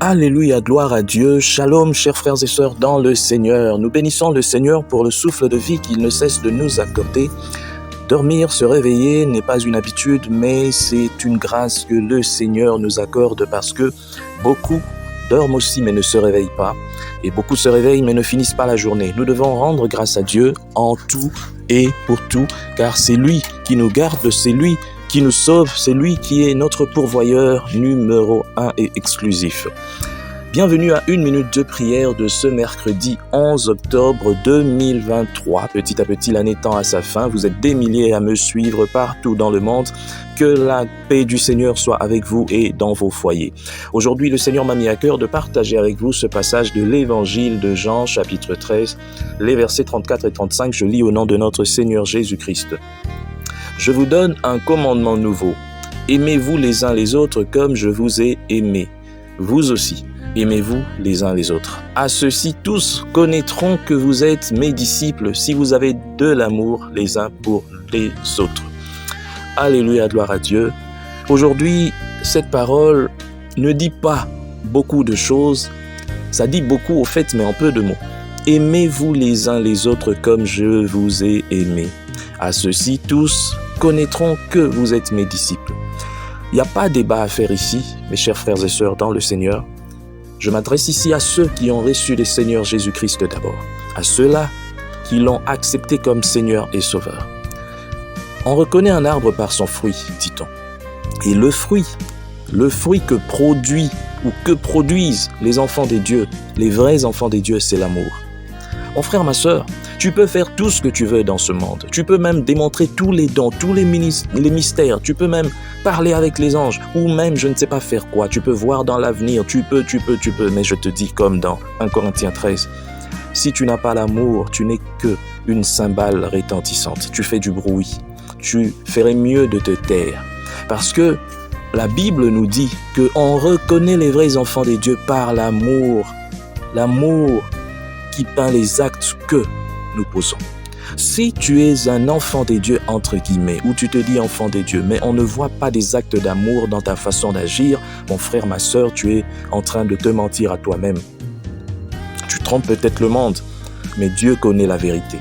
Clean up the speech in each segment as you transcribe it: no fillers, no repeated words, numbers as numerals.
Alléluia, gloire à Dieu. Shalom, chers frères et sœurs dans le Seigneur. Nous bénissons le Seigneur pour le souffle de vie qu'il ne cesse de nous accorder. Dormir, se réveiller n'est pas une habitude, mais c'est une grâce que le Seigneur nous accorde parce que beaucoup dorment aussi mais ne se réveillent pas. Et beaucoup se réveillent mais ne finissent pas la journée. Nous devons rendre grâce à Dieu en tout et pour tout, car c'est lui qui nous garde, c'est lui qui nous sauve, c'est lui qui est notre pourvoyeur numéro 1 et exclusif. Bienvenue à une minute de prière de ce mercredi 11 octobre 2023. Petit à petit, l'année tend à sa fin. Vous êtes des milliers à me suivre partout dans le monde. Que la paix du Seigneur soit avec vous et dans vos foyers. Aujourd'hui, le Seigneur m'a mis à cœur de partager avec vous ce passage de l'Évangile de Jean, chapitre 13, les versets 34 et 35. Je lis au nom de notre Seigneur Jésus-Christ. Je vous donne un commandement nouveau. Aimez-vous les uns les autres comme je vous ai aimé. Vous aussi, aimez-vous les uns les autres. À ceux-ci, tous connaîtront que vous êtes mes disciples si vous avez de l'amour les uns pour les autres. Alléluia, gloire à Dieu. Aujourd'hui, cette parole ne dit pas beaucoup de choses. Ça dit beaucoup au fait, mais en peu de mots. Aimez-vous les uns les autres comme je vous ai aimé. À ceux-ci, tous connaîtront que vous êtes mes disciples. Il n'y a pas de débat à faire ici, mes chers frères et sœurs dans le Seigneur. Je m'adresse ici à ceux qui ont reçu le Seigneur Jésus-Christ d'abord, à ceux-là qui l'ont accepté comme Seigneur et Sauveur. On reconnaît un arbre par son fruit, dit-on. Et le fruit que produit ou que produisent les enfants des dieux, les vrais enfants des dieux, c'est l'amour. Mon frère, ma sœur, tu peux faire tout ce que tu veux dans ce monde. Tu peux même démontrer tous les dons, tous les mystères. Tu peux même parler avec les anges ou même, je ne sais pas faire quoi. Tu peux voir dans l'avenir. Tu peux. Mais je te dis comme dans 1 Corinthiens 13, si tu n'as pas l'amour, tu n'es que une cymbale retentissante. Tu fais du bruit. Tu ferais mieux de te taire. Parce que la Bible nous dit qu'on reconnaît les vrais enfants des dieux par l'amour. L'amour qui peint les actes que nous posons. Si tu es un enfant des dieux, entre guillemets, ou tu te dis enfant des dieux, mais on ne voit pas des actes d'amour dans ta façon d'agir, mon frère, ma sœur, tu es en train de te mentir à toi-même. Tu trompes peut-être le monde, mais Dieu connaît la vérité.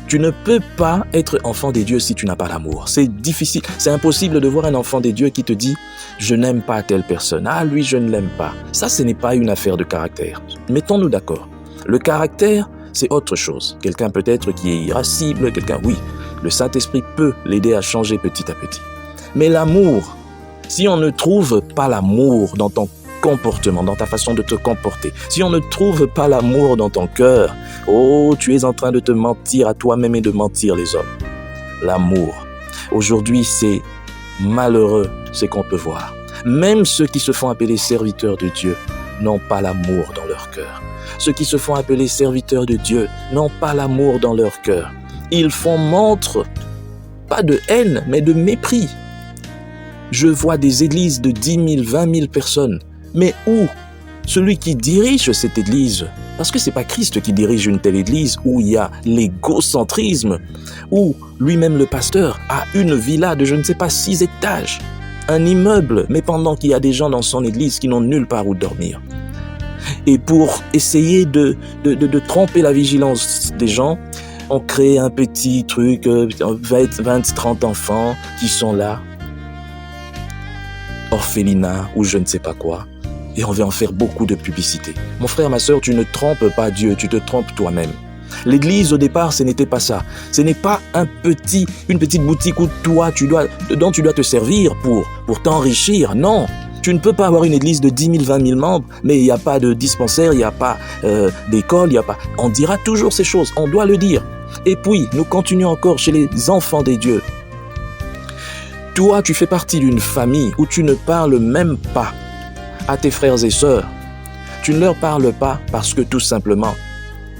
Tu ne peux pas être enfant des dieux si tu n'as pas l'amour. C'est difficile, c'est impossible de voir un enfant des dieux qui te dit « je n'aime pas telle personne, ah lui je ne l'aime pas ». Ça, ce n'est pas une affaire de caractère. Mettons-nous d'accord. Le caractère, c'est autre chose. Quelqu'un peut-être qui est irascible, quelqu'un, oui, le Saint-Esprit peut l'aider à changer petit à petit. Mais l'amour, si on ne trouve pas l'amour dans ton comportement, dans ta façon de te comporter, si on ne trouve pas l'amour dans ton cœur, oh, tu es en train de te mentir à toi-même et de mentir les hommes. L'amour. Aujourd'hui, c'est malheureux ce qu'on peut voir. Même ceux qui se font appeler serviteurs de Dieu n'ont pas l'amour dans leur cœur. Ceux qui se font appeler serviteurs de Dieu n'ont pas l'amour dans leur cœur. Ils font montre, pas de haine, mais de mépris. Je vois des églises de 10 000, 20 000 personnes. Mais où celui qui dirige cette église, parce que ce n'est pas Christ qui dirige une telle église où il y a l'égocentrisme, où lui-même le pasteur a une villa de je ne sais pas 6 étages, un immeuble, mais pendant qu'il y a des gens dans son église qui n'ont nulle part où dormir. Et pour essayer de tromper la vigilance des gens, on crée un petit truc, 20, 30 enfants qui sont là, orphelinat ou je ne sais pas quoi, et on va en faire beaucoup de publicité. Mon frère, ma sœur, tu ne trompes pas Dieu, tu te trompes toi-même. L'église, au départ, ce n'était pas ça. Ce n'est pas une petite boutique où dont tu dois te servir pour t'enrichir, non. Tu ne peux pas avoir une église de 10 000, 20 000 membres, mais il n'y a pas de dispensaire, il n'y a pas d'école, il n'y a pas... On dira toujours ces choses, on doit le dire. Et puis, nous continuons encore chez les enfants des dieux. Toi, tu fais partie d'une famille où tu ne parles même pas à tes frères et sœurs. Tu ne leur parles pas parce que tout simplement,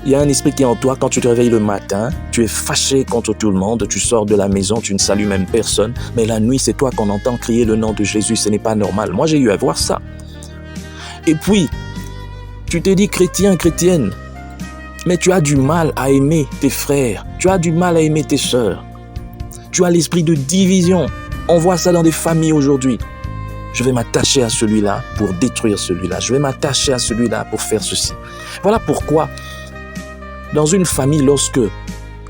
il y a un esprit qui est en toi. Quand tu te réveilles le matin, tu es fâché contre tout le monde, tu sors de la maison, tu ne salues même personne, mais la nuit, c'est toi qu'on entend crier le nom de Jésus, ce n'est pas normal. Moi, j'ai eu à voir ça. Et puis, tu te dis chrétien, chrétienne, mais tu as du mal à aimer tes frères, tu as du mal à aimer tes sœurs. Tu as l'esprit de division. On voit ça dans des familles aujourd'hui. Je vais m'attacher à celui-là pour détruire celui-là. Je vais m'attacher à celui-là pour faire ceci. Voilà pourquoi, dans une famille, lorsque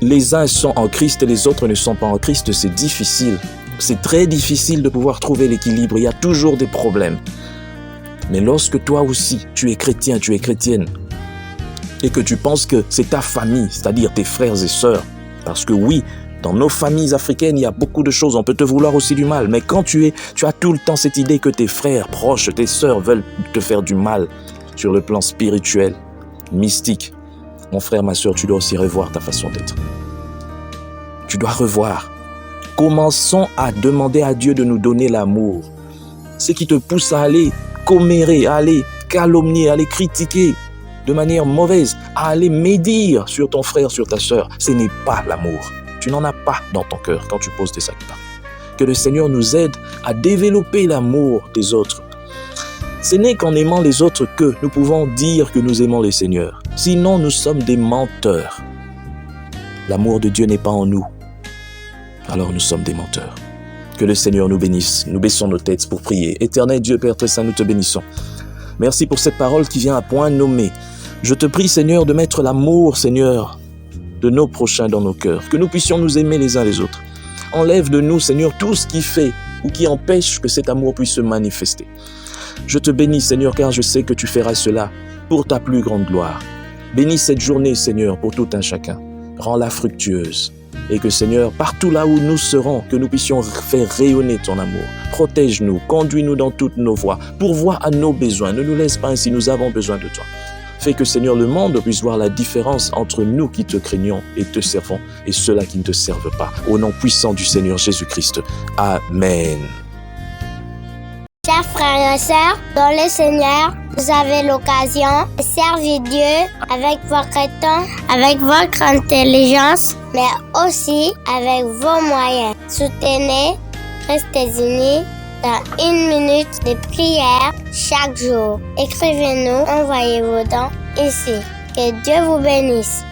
les uns sont en Christ et les autres ne sont pas en Christ, c'est difficile. C'est très difficile de pouvoir trouver l'équilibre. Il y a toujours des problèmes. Mais lorsque toi aussi, tu es chrétien, tu es chrétienne, et que tu penses que c'est ta famille, c'est-à-dire tes frères et sœurs, parce que oui, dans nos familles africaines, il y a beaucoup de choses, on peut te vouloir aussi du mal, mais quand tu as tout le temps cette idée que tes frères proches, tes sœurs veulent te faire du mal sur le plan spirituel, mystique, mon frère, ma sœur, tu dois aussi revoir ta façon d'être. Tu dois revoir. Commençons à demander à Dieu de nous donner l'amour. Ce qui te pousse à aller commérer, à aller calomnier, à aller critiquer de manière mauvaise, à aller médire sur ton frère, sur ta sœur, ce n'est pas l'amour. Tu n'en as pas dans ton cœur quand tu poses des actes pareils. Que le Seigneur nous aide à développer l'amour des autres. Ce n'est qu'en aimant les autres que nous pouvons dire que nous aimons le Seigneur. Sinon, nous sommes des menteurs. L'amour de Dieu n'est pas en nous. Alors nous sommes des menteurs. Que le Seigneur nous bénisse. Nous baissons nos têtes pour prier. Éternel Dieu, Père très saint, nous te bénissons. Merci pour cette parole qui vient à point nommé. Je te prie, Seigneur, de mettre l'amour, Seigneur, de nos prochains dans nos cœurs. Que nous puissions nous aimer les uns les autres. Enlève de nous, Seigneur, tout ce qui fait ou qui empêche que cet amour puisse se manifester. Je te bénis, Seigneur, car je sais que tu feras cela pour ta plus grande gloire. Bénis cette journée, Seigneur, pour tout un chacun. Rends-la fructueuse. Et que, Seigneur, partout là où nous serons, que nous puissions faire rayonner ton amour. Protège-nous, conduis-nous dans toutes nos voies, pourvois à nos besoins. Ne nous laisse pas ainsi, nous avons besoin de toi. Fais que, Seigneur, le monde puisse voir la différence entre nous qui te craignons et te servons et ceux-là qui ne te servent pas. Au nom puissant du Seigneur Jésus-Christ. Amen. Chers frères et sœurs, dans le Seigneur, vous avez l'occasion de servir Dieu avec votre temps, avec votre intelligence, mais aussi avec vos moyens. Soutenez, restez unis dans 1 minute de prière chaque jour. Écrivez-nous, envoyez vos dons ici. Que Dieu vous bénisse.